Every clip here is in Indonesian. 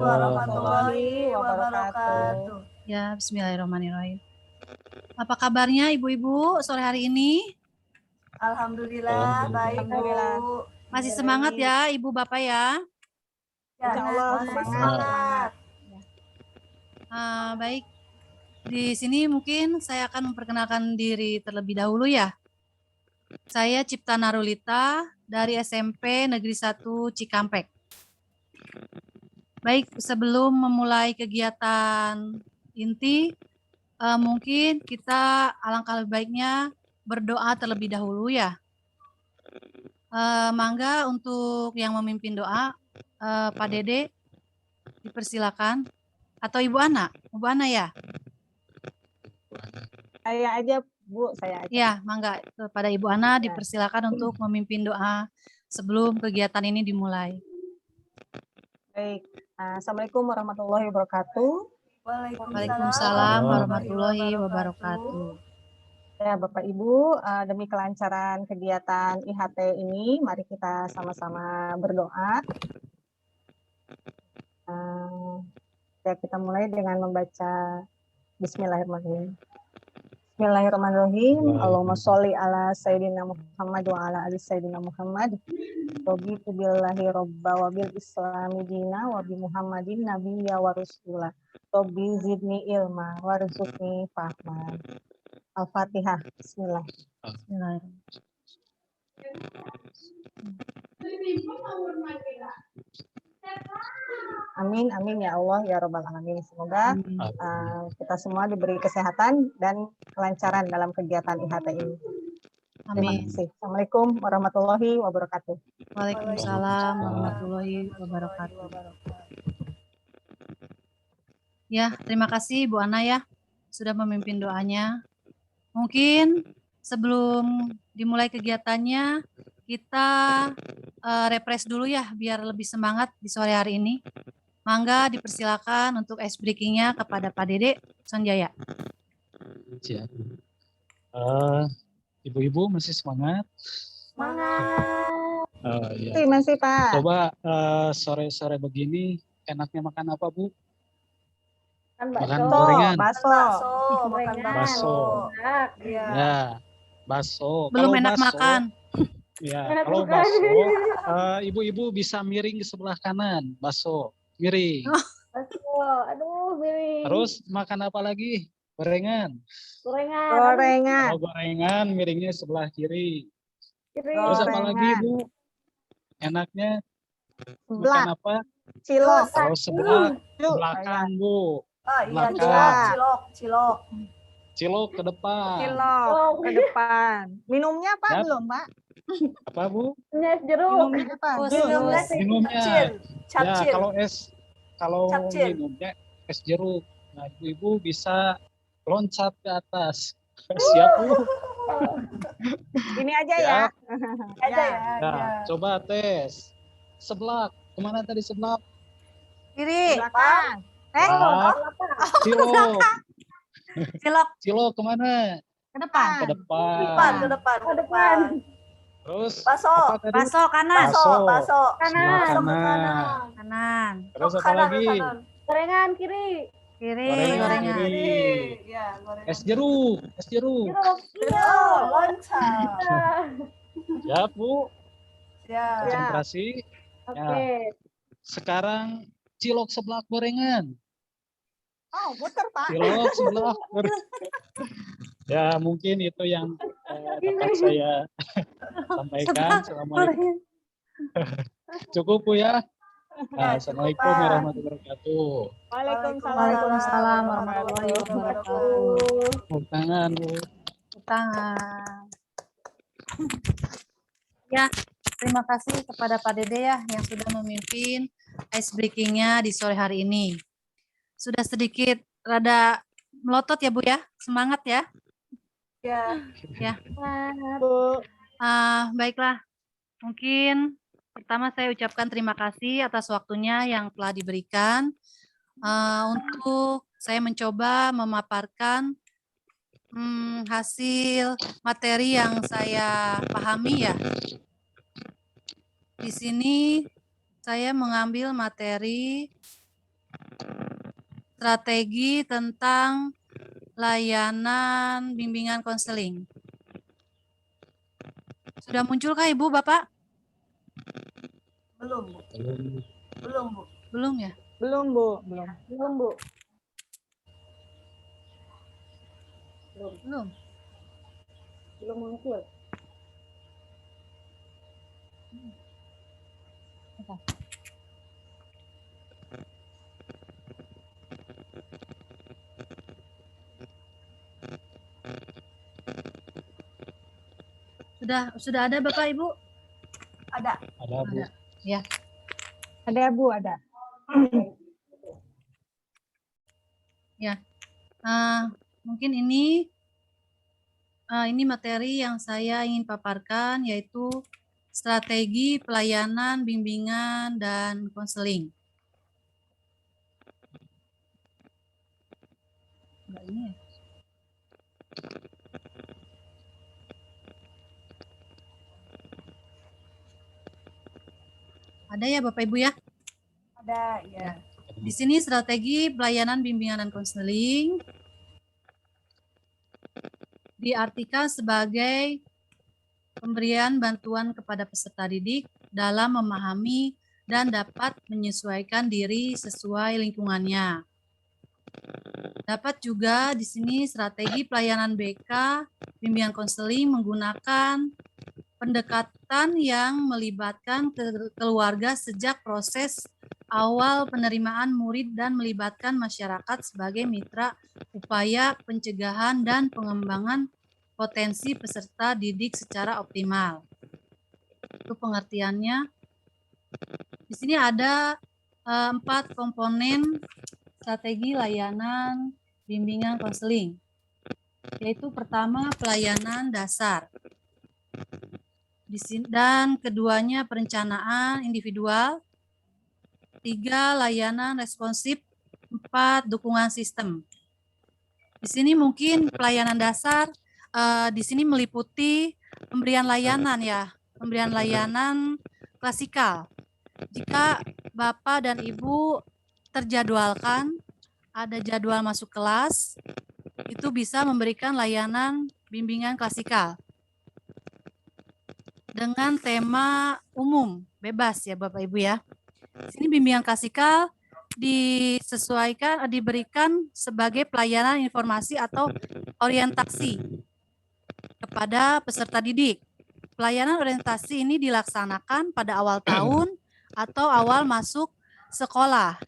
warahmatullahi wabarakatuh. Ya, bismillahirrahmanirrahim. Apa kabarnya ibu-ibu sore hari ini? Alhamdulillah, baik Bu. Masih semangat ya ibu bapak ya? Insya Allah semangat. Baik, di sini mungkin saya akan memperkenalkan diri terlebih dahulu ya. Saya Cipta Narulita dari SMP Negeri 1 Cikampek. Baik, sebelum memulai kegiatan inti, mungkin kita alangkah lebih baiknya berdoa terlebih dahulu ya. Mangga untuk yang memimpin doa, Pak Dede, dipersilakan. Atau Ibu Ana ya? Saya aja Bu, saya aja. Ya, mangga kepada Ibu Ana dipersilakan untuk memimpin doa sebelum kegiatan ini dimulai. Baik, Assalamualaikum warahmatullahi wabarakatuh. Waalaikumsalam warahmatullahi wabarakatuh. Ya, Bapak Ibu, demi kelancaran kegiatan IHT ini, mari kita sama-sama berdoa. Ya, kita mulai dengan membaca Bismillahirrahmanirrahim. Bismillahirrahmanirrahim. Allahumma sholli ala Sayyidina Muhammad wa ala ali Sayyidina Muhammad. Raditu billahi robba wa bil islami dina wa bi Muhammadin nabiyya wa rasulah. Rabbi zidni ilma warzuqni fahma. Al-Fatihah. Bismillah. Amin, amin ya Allah, ya Rabbal Alamin. Semoga kita semua diberi kesehatan dan kelancaran dalam kegiatan IHT ini. Terima kasih. Assalamualaikum warahmatullahi wabarakatuh. Waalaikumsalam warahmatullahi wabarakatuh. Ya, terima kasih Bu Ana ya, sudah memimpin doanya. Mungkin sebelum dimulai kegiatannya, kita refresh dulu ya, biar lebih semangat di sore hari ini. Mangga dipersilakan untuk ice breaking-nya kepada Pak Dede Sanjaya. Siap. Ibu-ibu masih semangat? Semangat. Ya. Masih Pak. Coba sore-sore begini enaknya makan apa Bu? Makan gorengan. Bakso. Ya, bakso. Belum kalau enak bakso, makan. Ya, kalau bakso, ibu-ibu bisa miring ke sebelah kanan, bakso, miring. Bakso, aduh miring. Terus makan apa lagi? Gorengan. Gorengan. Kalau gorengan, miringnya sebelah kiri. Terus apa lagi Bu? Enaknya makan apa? Cilok. Kalau sebelah belakang Bu. Cilok. Cilok ke depan. Cilok ke depan. Minumnya apa belum, Pak? Apa Bu? Jeruk. Minumnya apa? Minumnya. Ya, kalau minumnya es jeruk. Nah, ibu-ibu bisa loncat ke atas. Siap Bu? Ini aja ya. Nah, coba tes. Seblak. Kemana tadi seblak? Kiri. Belakang. Cilok kemana? Ke depan. Ke depan. Terus Baso kanan. Baso kanan. Terus apa lagi? Gorengan kiri. Gorengan kiri. Es jeruk. Loncat. Ya Bu. Ya. Konsentrasi. Oke. Ya. Sekarang cilok seblak gorengan. Oh, muter Pak. Cilok seblak gorengan. Ya, mungkin itu yang dapat saya sampaikan. Assalamualaikum. Cukup Bu ya. Assalamualaikum warahmatullahi wabarakatuh. Waalaikumsalam warahmatullahi wabarakatuh. Tepuk tangan Bu. Tangan. Ya, terima kasih kepada Pak Dede ya yang sudah memimpin ice breaking-nya di sore hari ini. Sudah sedikit rada melotot ya Bu ya, semangat ya. Ya. Bu. Baiklah, mungkin pertama saya ucapkan terima kasih atas waktunya yang telah diberikan untuk saya mencoba memaparkan hasil materi yang saya pahami ya. Di sini saya mengambil materi strategi tentang layanan bimbingan konseling. Sudah munculkah Ibu, Bapak? Belum, Bu. Belum. Belum, Bu. Belum ya? Belum, Bu. Belum. Belum, Bu. Belum. Belum muncul. Sudah ada Bapak Ibu? Ada. Ada, Bu. Ada. Ya. Ada, Bu, ada. Ya. Mungkin ini materi yang saya ingin paparkan, yaitu strategi pelayanan, bimbingan, dan konseling. Enggak ini ya? Ada ya Bapak Ibu ya? Ada, ya. Di sini strategi pelayanan, bimbingan, dan konseling diartikan sebagai pemberian bantuan kepada peserta didik dalam memahami dan dapat menyesuaikan diri sesuai lingkungannya. Dapat juga di sini strategi pelayanan BK, bimbingan konseling menggunakan pendekatan yang melibatkan keluarga sejak proses awal penerimaan murid dan melibatkan masyarakat sebagai mitra upaya pencegahan dan pengembangan potensi peserta didik secara optimal. Itu pengertiannya. Di sini ada 4 komponen strategi layanan bimbingan konseling, yaitu pertama pelayanan dasar. Dan keduanya perencanaan individual, 3 layanan responsif, 4 dukungan sistem. Di sini mungkin pelayanan dasar di sini meliputi pemberian layanan ya, pemberian layanan klasikal. Jika Bapak dan Ibu terjadwalkan, ada jadwal masuk kelas, itu bisa memberikan layanan bimbingan klasikal dengan tema umum, bebas ya Bapak Ibu ya. Di sini bimbingan klasikal diberikan sebagai pelayanan informasi atau orientasi kepada peserta didik. Pelayanan orientasi ini dilaksanakan pada awal tahun atau awal masuk sekolah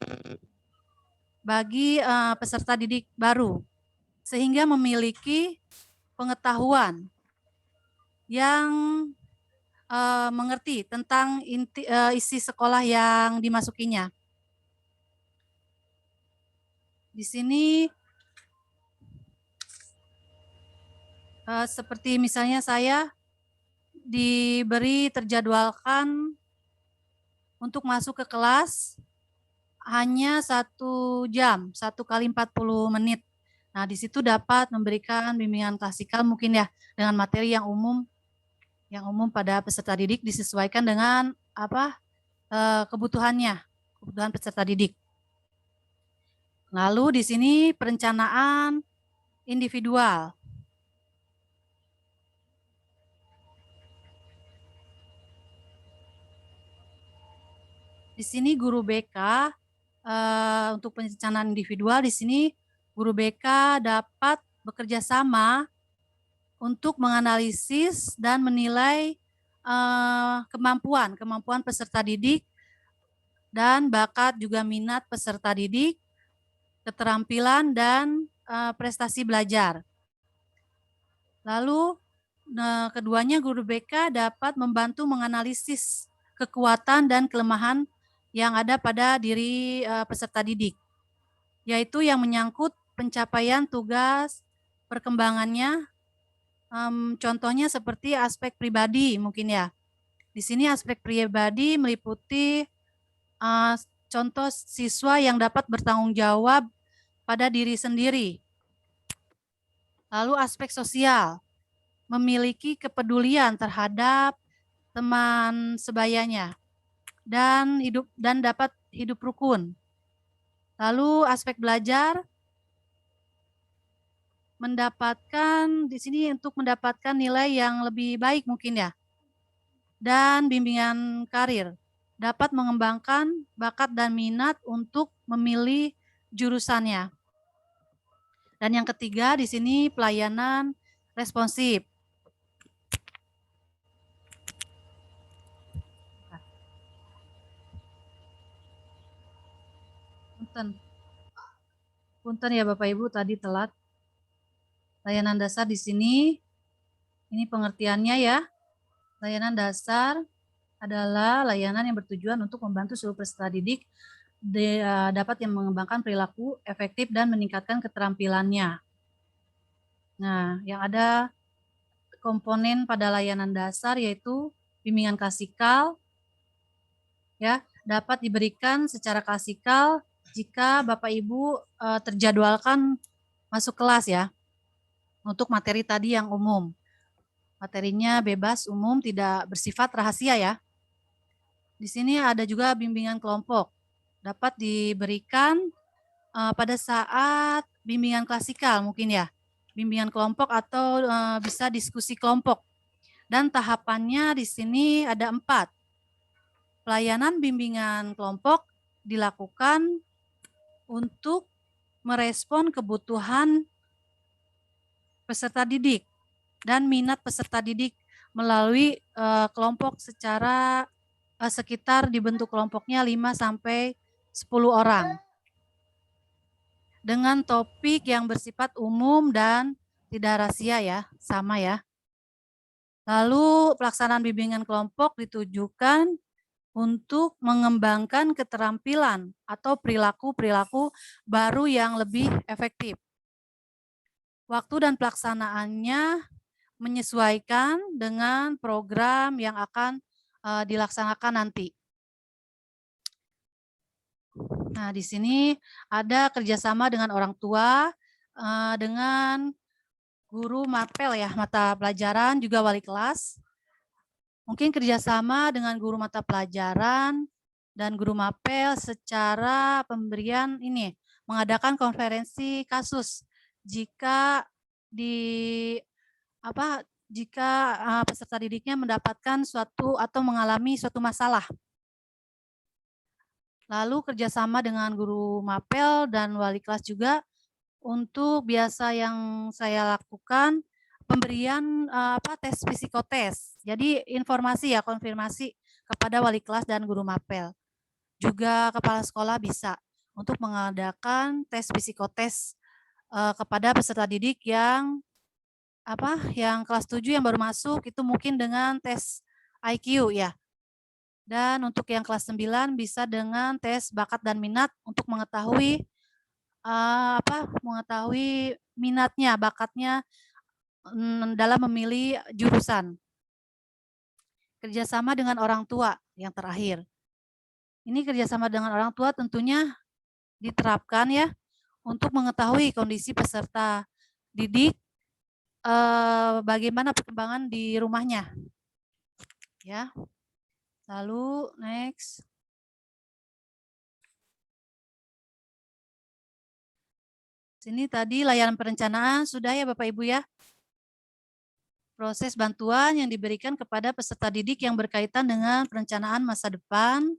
bagi peserta didik baru, sehingga memiliki pengetahuan yang mengerti tentang isi sekolah yang dimasukinya. Di sini seperti misalnya saya diberi terjadwalkan untuk masuk ke kelas hanya 1 jam, 1 kali 40 menit. Nah, di situ dapat memberikan bimbingan klasikal mungkin ya dengan materi yang umum pada peserta didik, disesuaikan dengan kebutuhan peserta didik. Lalu di sini perencanaan individual. Di sini guru BK untuk perencanaan individual, di sini guru BK dapat bekerja sama untuk menganalisis dan menilai kemampuan peserta didik dan bakat juga minat peserta didik, keterampilan dan prestasi belajar. Lalu keduanya guru BK dapat membantu menganalisis kekuatan dan kelemahan yang ada pada diri peserta didik, yaitu yang menyangkut pencapaian tugas, perkembangannya. Contohnya seperti aspek pribadi mungkin ya. Di sini aspek pribadi meliputi contoh siswa yang dapat bertanggung jawab pada diri sendiri. Lalu aspek sosial, memiliki kepedulian terhadap teman sebayanya dan dapat hidup rukun. Lalu aspek belajar mendapatkan di sini untuk mendapatkan nilai yang lebih baik mungkin ya. Dan bimbingan karir dapat mengembangkan bakat dan minat untuk memilih jurusannya. Dan yang ketiga di sini pelayanan responsif. Punten ya Bapak Ibu tadi telat. Layanan dasar di sini ini pengertiannya ya. Layanan dasar adalah layanan yang bertujuan untuk membantu seluruh peserta didik dapat yang mengembangkan perilaku efektif dan meningkatkan keterampilannya. Nah, yang ada komponen pada layanan dasar yaitu bimbingan klasikal, ya, dapat diberikan secara klasikal jika Bapak Ibu terjadwalkan masuk kelas ya, untuk materi tadi yang umum. Materinya bebas, umum, tidak bersifat rahasia ya. Di sini ada juga bimbingan kelompok, dapat diberikan pada saat bimbingan klasikal mungkin ya, bimbingan kelompok atau bisa diskusi kelompok. Dan tahapannya di sini ada 4. Pelayanan bimbingan kelompok dilakukan untuk merespon kebutuhan peserta didik dan minat peserta didik melalui kelompok secara sekitar dibentuk kelompoknya 5 sampai 10 orang. Dengan topik yang bersifat umum dan tidak rahasia ya, sama ya. Lalu pelaksanaan bimbingan kelompok ditujukan untuk mengembangkan keterampilan atau perilaku-perilaku baru yang lebih efektif. Waktu dan pelaksanaannya menyesuaikan dengan program yang akan dilaksanakan nanti. Nah, di sini ada kerjasama dengan orang tua, dengan guru mapel ya, mata pelajaran, juga wali kelas. Mungkin kerjasama dengan guru mata pelajaran dan guru mapel secara pemberian ini, mengadakan konferensi kasus jika peserta didiknya mendapatkan suatu atau mengalami suatu masalah. Lalu kerjasama dengan guru mapel dan wali kelas juga untuk biasa yang saya lakukan pemberian tes psikotes. Jadi informasi ya, konfirmasi kepada wali kelas dan guru mapel. Juga kepala sekolah bisa untuk mengadakan tes psikotes kepada peserta didik yang kelas 7 yang baru masuk, itu mungkin dengan tes IQ ya. Dan untuk yang kelas 9 bisa dengan tes bakat dan minat untuk mengetahui mengetahui minatnya, bakatnya dalam memilih jurusan. Kerjasama dengan orang tua yang terakhir. Ini kerjasama dengan orang tua tentunya diterapkan ya untuk mengetahui kondisi peserta didik, bagaimana perkembangan di rumahnya. Ya. Lalu next. Sini tadi layanan perencanaan sudah ya Bapak Ibu ya. Proses bantuan yang diberikan kepada peserta didik yang berkaitan dengan perencanaan masa depan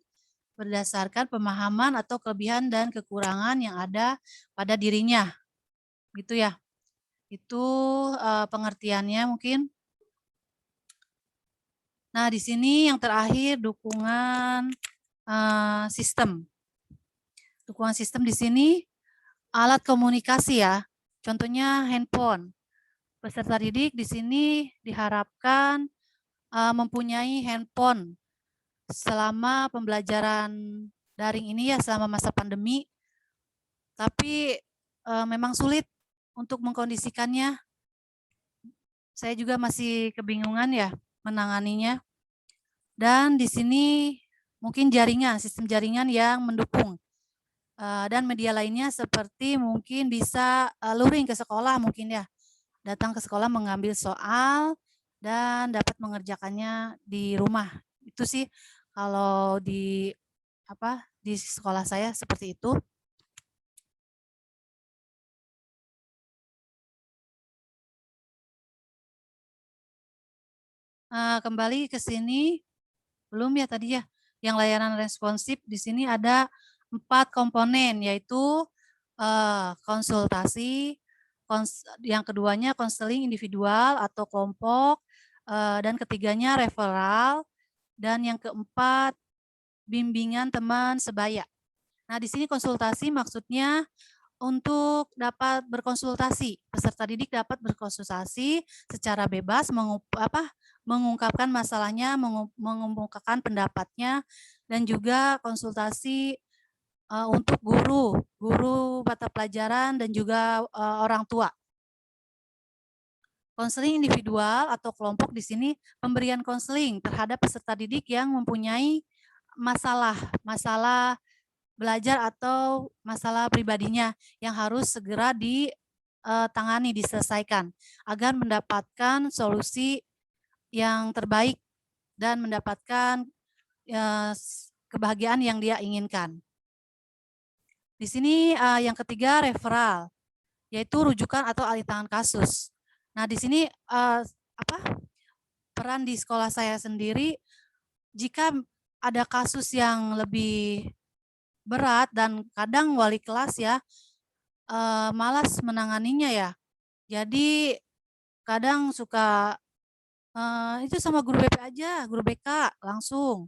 berdasarkan pemahaman atau kelebihan dan kekurangan yang ada pada dirinya. Gitu ya. Itu pengertiannya mungkin. Nah, di sini yang terakhir dukungan sistem. Dukungan sistem di sini alat komunikasi ya. Contohnya handphone. Peserta didik di sini diharapkan mempunyai handphone selama pembelajaran daring ini ya, selama masa pandemi. Tapi memang sulit untuk mengkondisikannya. Saya juga masih kebingungan ya menanganinya. Dan di sini mungkin jaringan, sistem jaringan yang mendukung. Dan media lainnya seperti mungkin bisa luring ke sekolah mungkin ya. Datang ke sekolah mengambil soal dan dapat mengerjakannya di rumah. Itu sih kalau di sekolah saya seperti itu. kembali ke sini, belum ya tadi ya, yang layanan responsif di sini ada 4 komponen, yaitu konsultasi, yang keduanya konseling individual atau kelompok, dan ketiganya referral, dan yang keempat bimbingan teman sebaya. Nah, di sini konsultasi maksudnya untuk dapat berkonsultasi, peserta didik dapat berkonsultasi secara bebas, mengungkapkan masalahnya, mengemukakan pendapatnya, dan juga konsultasi untuk guru mata pelajaran, dan juga orang tua. Konseling individual atau kelompok di sini pemberian konseling terhadap peserta didik yang mempunyai masalah belajar atau masalah pribadinya yang harus segera ditangani, diselesaikan agar mendapatkan solusi yang terbaik dan mendapatkan kebahagiaan yang dia inginkan. Di sini yang ketiga referral, yaitu rujukan atau alih tangan kasus. Nah, di sini peran di sekolah saya sendiri, jika ada kasus yang lebih berat dan kadang wali kelas ya malas menanganinya ya. Jadi kadang suka itu sama guru BP aja, guru BK langsung.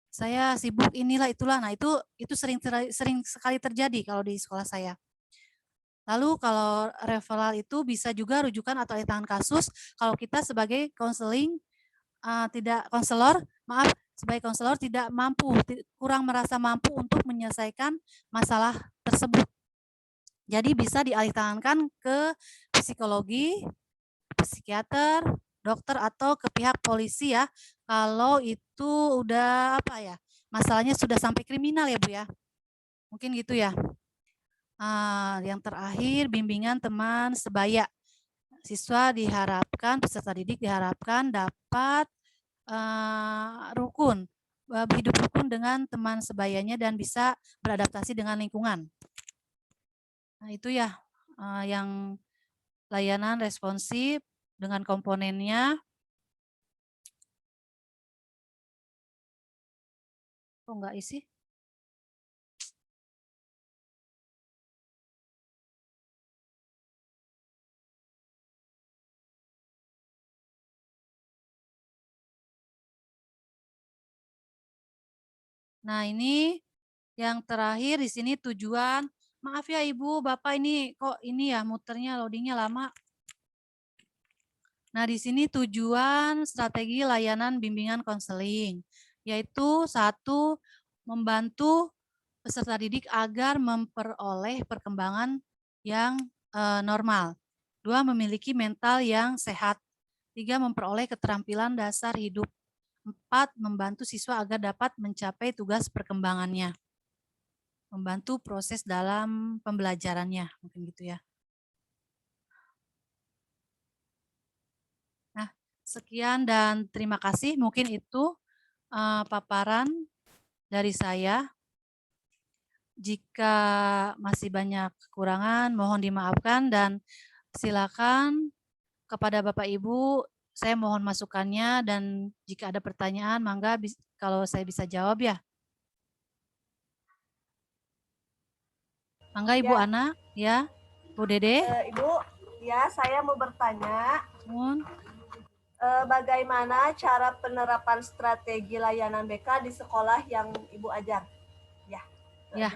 Saya sibuk inilah itulah. Nah, itu sering sekali terjadi kalau di sekolah saya. Lalu kalau referral itu bisa juga rujukan atau alih tangan kasus kalau kita sebagai sebagai konselor tidak mampu, kurang merasa mampu untuk menyelesaikan masalah tersebut. Jadi bisa dialihtangankan ke psikologi, psikiater, dokter, atau ke pihak polisi ya. Kalau itu udah masalahnya sudah sampai kriminal ya Bu ya. Mungkin gitu ya. Yang terakhir bimbingan teman sebaya. Siswa diharapkan, peserta didik diharapkan dapat hidup rukun dengan teman sebayanya dan bisa beradaptasi dengan lingkungan. Nah, itu ya yang layanan responsif dengan komponennya. Kok nggak isi? Nah, ini yang terakhir di sini tujuan. Maaf ya Ibu, Bapak, ini kok ini ya muternya, loadingnya lama. Nah, di sini tujuan strategi layanan bimbingan konseling, yaitu 1, membantu peserta didik agar memperoleh perkembangan yang normal. 2, memiliki mental yang sehat. 3, memperoleh keterampilan dasar hidup. 4, membantu siswa agar dapat mencapai tugas perkembangannya. Membantu proses dalam pembelajarannya, mungkin gitu ya. Nah, sekian dan terima kasih. Mungkin itu paparan dari saya. Jika masih banyak kekurangan, mohon dimaafkan dan silakan kepada Bapak Ibu, saya mohon masukannya, dan jika ada pertanyaan, mangga kalau saya bisa jawab ya. Mangga Ibu Ana, ya. Bu Dede. Ibu, ya saya mau bertanya. Bagaimana cara penerapan strategi layanan BK di sekolah yang Ibu ajar? Ya.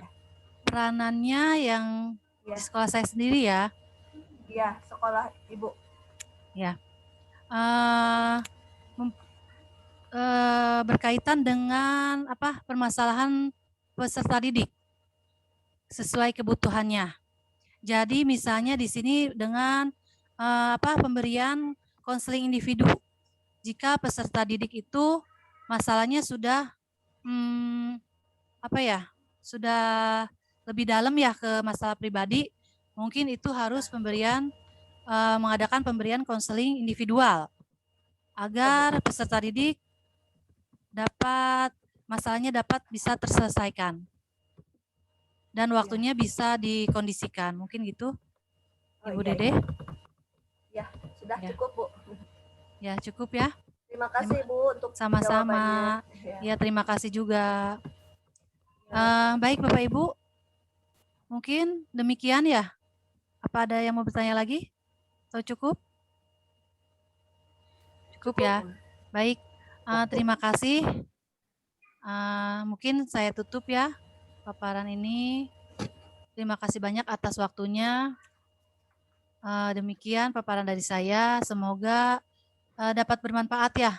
Peranannya yang di sekolah saya sendiri ya. Iya, sekolah Ibu. Ya. Berkaitan dengan permasalahan peserta didik sesuai kebutuhannya. Jadi misalnya di sini dengan pemberian konseling individu. Jika peserta didik itu masalahnya sudah sudah lebih dalam ya ke masalah pribadi, mungkin itu harus mengadakan pemberian konseling individual agar peserta didik masalahnya dapat bisa terselesaikan dan waktunya bisa dikondisikan. Mungkin gitu, Ibu Dede. Ya, sudah cukup Bu. Ya, cukup ya. Terima kasih Bu untuk Sama-sama. jawabannya. Ya, terima kasih juga. Baik Bapak Ibu, mungkin demikian ya. Apa ada yang mau bertanya lagi? Atau cukup? Cukup ya. Baik, terima kasih. Mungkin saya tutup ya paparan ini. Terima kasih banyak atas waktunya. Demikian paparan dari saya. Semoga dapat bermanfaat ya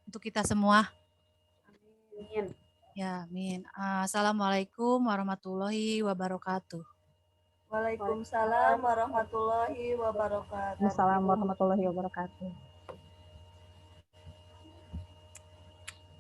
untuk kita semua. Amin. Ya, amin. Assalamualaikum warahmatullahi wabarakatuh. Waalaikumsalam warahmatullahi wabarakatuh. Assalamualaikum warahmatullahi wabarakatuh.